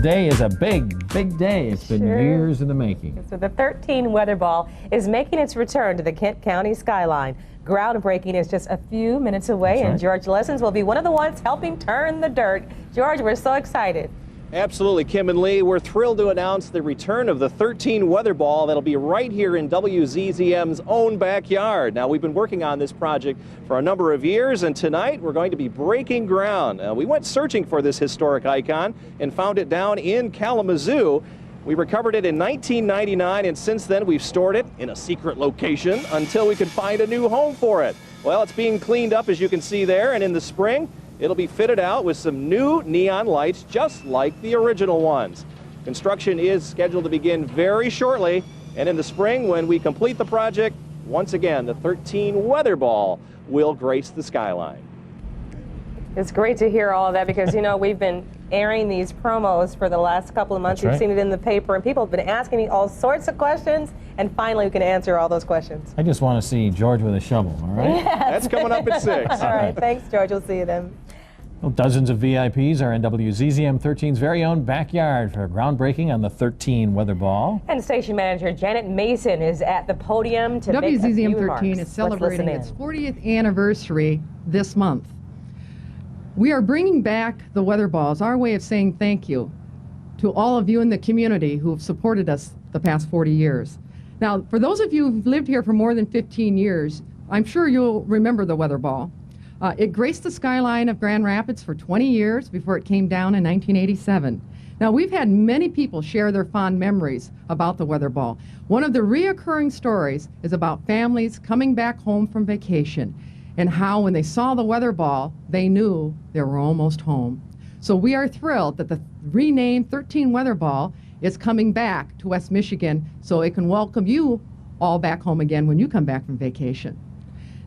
Day is a big, big day. It's been years in the making. So the 13 Weatherball is making its return to the Kent County skyline. Groundbreaking is just a few minutes away, and George Lessons will be one of the ones helping turn the dirt. George, we're so excited. Absolutely, Kim and Lee. We're thrilled to announce the return of the 13 Weatherball that'll be right here in WZZM's own backyard. Now, we've been working on this project for a number of years, and tonight we're going to be breaking ground. We went searching for this historic icon and found it down in Kalamazoo. We recovered it in 1999, and since then we've stored it in a secret location until we could find a new home for it. Well, it's being cleaned up, as you can see there, and in the spring, it'll be fitted out with some new neon lights, just like the original ones. Construction is scheduled to begin very shortly, and in the spring, when we complete the project, once again, the 13 Weatherball will grace the skyline. It's great to hear all of that because, you know, we've been airing these promos for the last couple of months. We've seen it in the paper, and people have been asking me all sorts of questions, and finally we can answer all those questions. I just want to see George with a shovel, all right? Yes. That's coming up at 6. All right, thanks, George. We'll see you then. Well, dozens of VIPs are in WZZM 13's very own backyard for groundbreaking on the 13 Weatherball. And station manager Janet Mason is at the podium to make a few WZZM 13 remarks. is celebrating its 40th anniversary this month. We are bringing back the Weatherballs, our way of saying thank you to all of you in the community who have supported us the past 40 years. Now, for those of you who've lived here for more than 15 years, I'm sure you'll remember the Weatherball. It graced the skyline of Grand Rapids for 20 years before it came down in 1987. Now, we've had many people share their fond memories about the Weatherball. One of the reoccurring stories is about families coming back home from vacation and how when they saw the Weatherball, they knew they were almost home. So we are thrilled that the renamed 13 Weatherball is coming back to West Michigan so it can welcome you all back home again when you come back from vacation.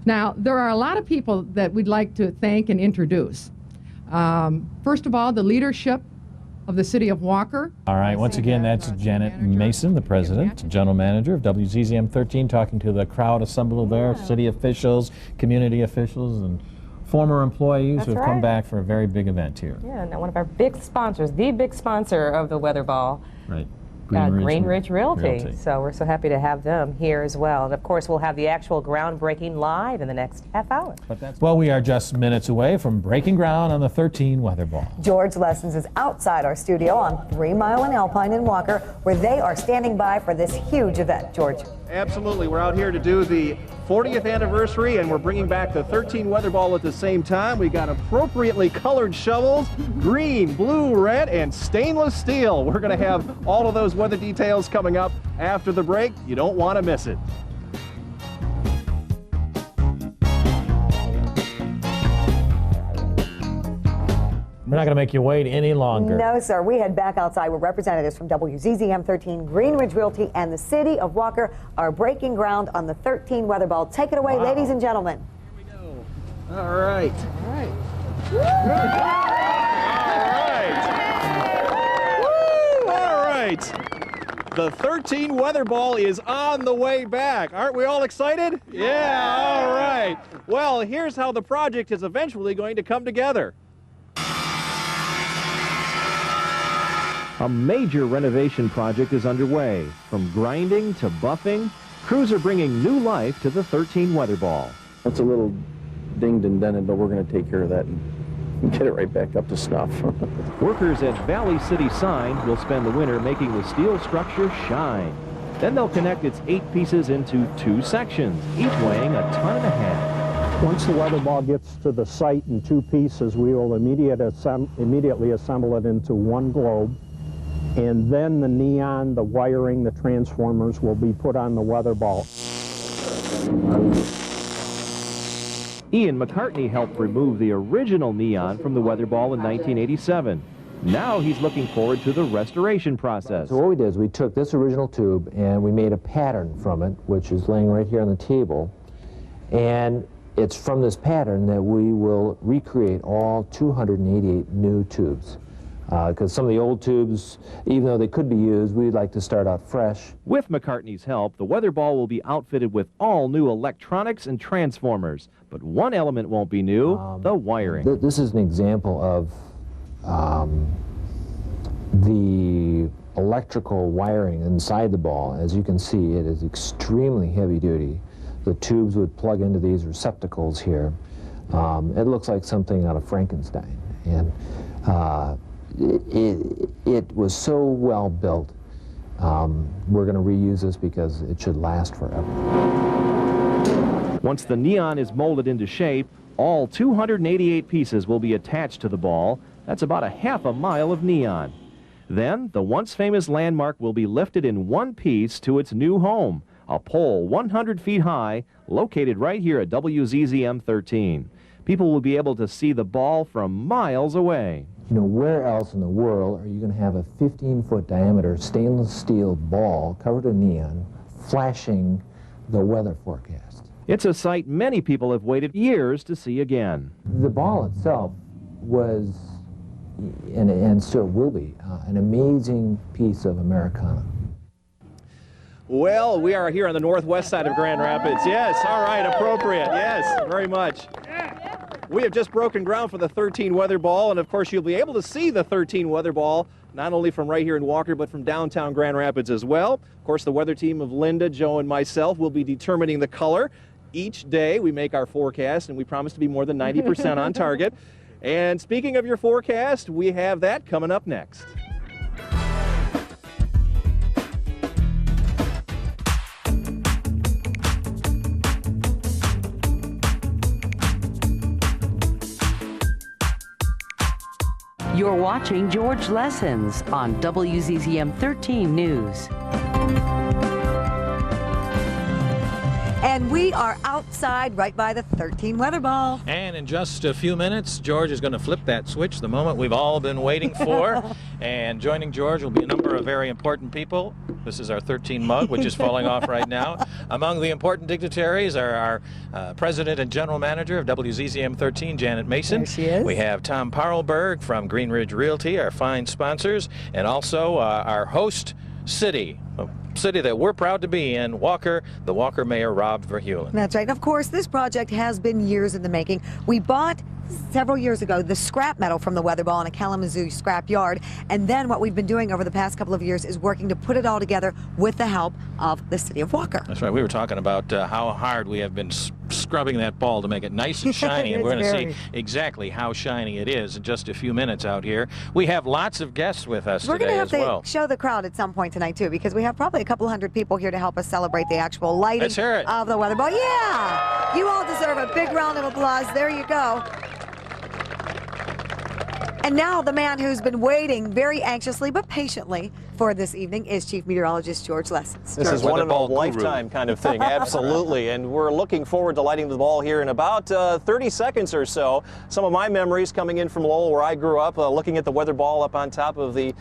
Now, there are a lot of people that we'd like to thank and introduce. First of all, the leadership of the City of Walker. All right, once again, that's Janet Mason, the president, general manager of WZZM 13, talking to the crowd assembled there, city officials, community officials, and former employees who have come back for a very big event here. Yeah, and one of our big sponsors, the big sponsor of the Weatherball. Right. Green Ridge Realty. So we're so happy to have them here as well. And of course, we'll have the actual groundbreaking live in the next half hour. Well, we are just minutes away from breaking ground on the 13 Weatherball. George Lessons is outside our studio on 3 Mile and Alpine in Walker, where they are standing by for this huge event. George. Absolutely. We're out here to do the 40th anniversary, and we're bringing back the 13 Weatherball at the same time. We got appropriately colored shovels, green, blue, red, and stainless steel. We're going to have all of those weather details coming up after the break. You don't want to miss it. We're not going to make you wait any longer. No, sir. We head back outside where representatives from WZZM 13, Green Ridge Realty, and the City of Walker are breaking ground on the 13 Weatherball. Take it away, ladies and gentlemen. Here we go. All right. All right. All right. Woo! All right. The 13 Weatherball is on the way back. Aren't we all excited? Yeah, all right. Well, here's how the project is eventually going to come together. A major renovation project is underway. From grinding to buffing, crews are bringing new life to the 13 Weatherball. It's a little dinged and dented, but we're going to take care of that and get it right back up to snuff. Workers at Valley City Sign will spend the winter making the steel structure shine. Then they'll connect its 8 pieces into 2 sections, each weighing 1.5 tons. Once the Weatherball gets to the site in 2 pieces, we will immediately assemble it into one globe. And then the neon, the wiring, the transformers will be put on the Weatherball. Ian McCartney helped remove the original neon from the Weatherball in 1987. Now he's looking forward to the restoration process. So what we did is we took this original tube and we made a pattern from it, which is laying right here on the table. And it's from this pattern that we will recreate all 288 new tubes. Because some of the old tubes, even though they could be used, we'd like to start out fresh. With McCartney's help, the Weatherball will be outfitted with all new electronics and transformers. But one element won't be new, the wiring. This is an example of The electrical wiring inside the ball, as you can see, it is extremely heavy duty. The tubes would plug into these receptacles here. It looks like something out of Frankenstein. And it was so well built. We're going to reuse this because it should last forever. Once the neon is molded into shape, all 288 pieces will be attached to the ball. That's about a half-a mile of neon. Then, the once famous landmark will be lifted in one piece to its new home, a pole 100 feet high, located right here at WZZM 13. People will be able to see the ball from miles away. You know, where else in the world are you going to have a 15-foot diameter stainless steel ball covered in neon flashing the weather forecast? It's a sight many people have waited years to see again. The ball itself was, and still will be, an amazing piece of Americana. Well, we are here on the northwest side of Grand Rapids. Yes, all right, appropriate. Yes, very much. We have just broken ground for the 13 Weather Ball, and of course you'll be able to see the 13 Weather Ball not only from right here in Walker, but from downtown Grand Rapids as well. Of course, the weather team of Linda, Joe, and myself will be determining the color. Each day we make our forecast, and we promise to be more than 90% on target. And speaking of your forecast, we have that coming up next. You're watching George Lessons on WZZM 13 News. And we are outside right by the 13 Weather Ball. And in just a few minutes, George is going to flip that switch, the moment we've all been waiting for. And joining George will be a number of very important people. This is our 13 mug, which is falling off right now. Among the important dignitaries are our president and general manager of WZZM 13, Janet Mason. There she is. We have Tom Parlberg from Green Ridge Realty, our fine sponsors, and also our host city, a city that we're proud to be in, Walker, the Walker Mayor, Rob Verheulen. That's right. Of course, this project has been years in the making. We bought several years ago the scrap metal from the Weather Ball in a Kalamazoo scrap yard, and then what we've been doing over the past couple of years is working to put it all together with the help of the city of Walker. That's right. We were talking about how hard we have been scrubbing that ball to make it nice and shiny, and we're going to see exactly how shiny it is in just a few minutes out here. We have lots of guests with us today as well. We're going to have to show the crowd at some point tonight too, because we have probably a couple hundred people here to help us celebrate the actual lighting of the Weather Ball. Yeah! You all deserve a big round of applause. There you go. And now the man who's been waiting very anxiously but patiently for this evening is Chief Meteorologist George Lessons. This is one in a lifetime kind of thing, absolutely. And we're looking forward to lighting the ball here in about 30 seconds or so. Some of my memories coming in from Lowell, where I grew up, looking at the Weather Ball up on top of the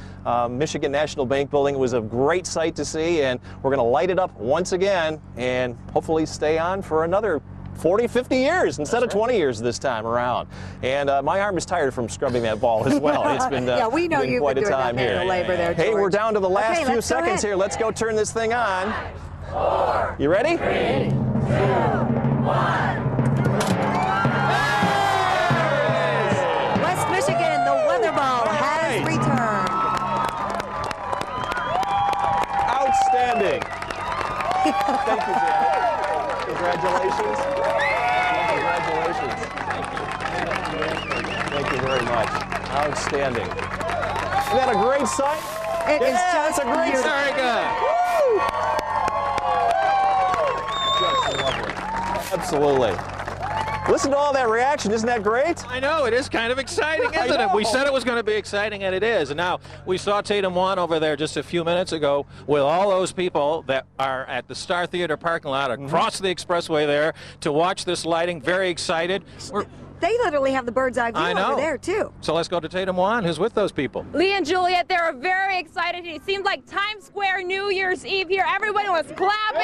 Michigan National Bank building. It was a great sight to see, and we're going to light it up once again and hopefully stay on for another 40, 50 years instead of 20 years this time around. And my arm is tired from scrubbing that ball as well. It's been, yeah, we know you've quite been a doing time that here. Labor there, George. Hey, we're down to the last few seconds here. Let's go turn this thing on. 5, 4, you ready? 3, 2, 1. West Michigan, the Weather Ball has returned. Outstanding. Thank you, Janet. Congratulations. Congratulations. Thank you very much. Outstanding. Isn't that a great sight? It is just a great beautiful. sight. Just lovely. Absolutely. Listen to all that reaction. Isn't that great? I know. It is kind of exciting, isn't it? We said it was going to be exciting, and it is. And now we saw Tatum 1 over there just a few minutes ago with all those people that are at the Star Theater parking lot across the expressway there to watch this lighting. Very excited. They literally have the bird's eye view over there, too. So let's go to Tatum 1, who's with those people. Lee and Juliet, they were very excited. It seemed like Times Square New Year's Eve here. Everybody was clapping.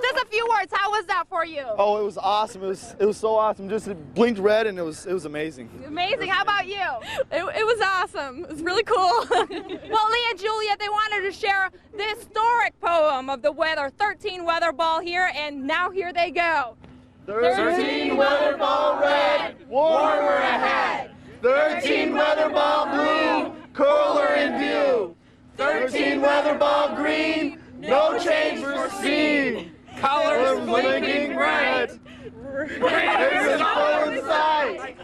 Just a few words. How was that for you? Oh, it was awesome. It was so awesome. Just it blinked red, and it was amazing. Amazing. How about you? It was awesome. It was really cool. Well, Lee and Juliet, they wanted to share the historic poem of the weather, 13 Weather Ball here, and now here they go. 13 Weatherball red, warmer ahead. 13 Weatherball blue, cooler in view. 13 Weatherball green, no change foreseen. Colors blinking bright. Race is full in sight.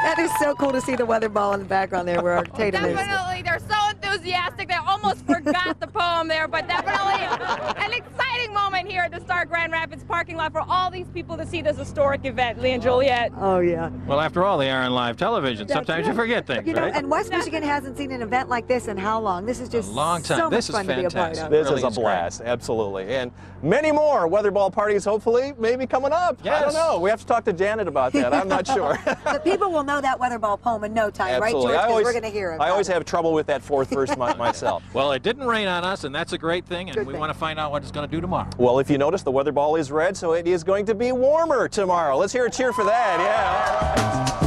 That is so cool to see the weather ball in the background there where Tatum is. Definitely, they're so enthusiastic. They almost forgot the poem there, but definitely an exciting moment here at the Star Grand Rapids parking lot for all these people to see this historic event, Lee and Juliet. Oh, yeah. Well, after all, they are on live television. Sometimes you forget things, You know, right? and West Michigan hasn't seen an event like this in how long? This is just a long time. so This much is fun to be a part fantastic. of. This Really is a is great. blast, absolutely. And many more Weatherball parties, hopefully, maybe coming up. I don't Yes. know. We have to talk to Janet about that. I'm not sure. The people will know that weather ball poem in no time, Absolutely. right, George? Because we're going to hear it. I always have trouble with that fourth verse myself. Well, it didn't rain on us, and that's a great thing, and Good we thing. want to find out what it's going to do tomorrow. Well, if you notice, the weather ball is red, so it is going to be warmer tomorrow. Let's hear a cheer for that. Yeah. All right.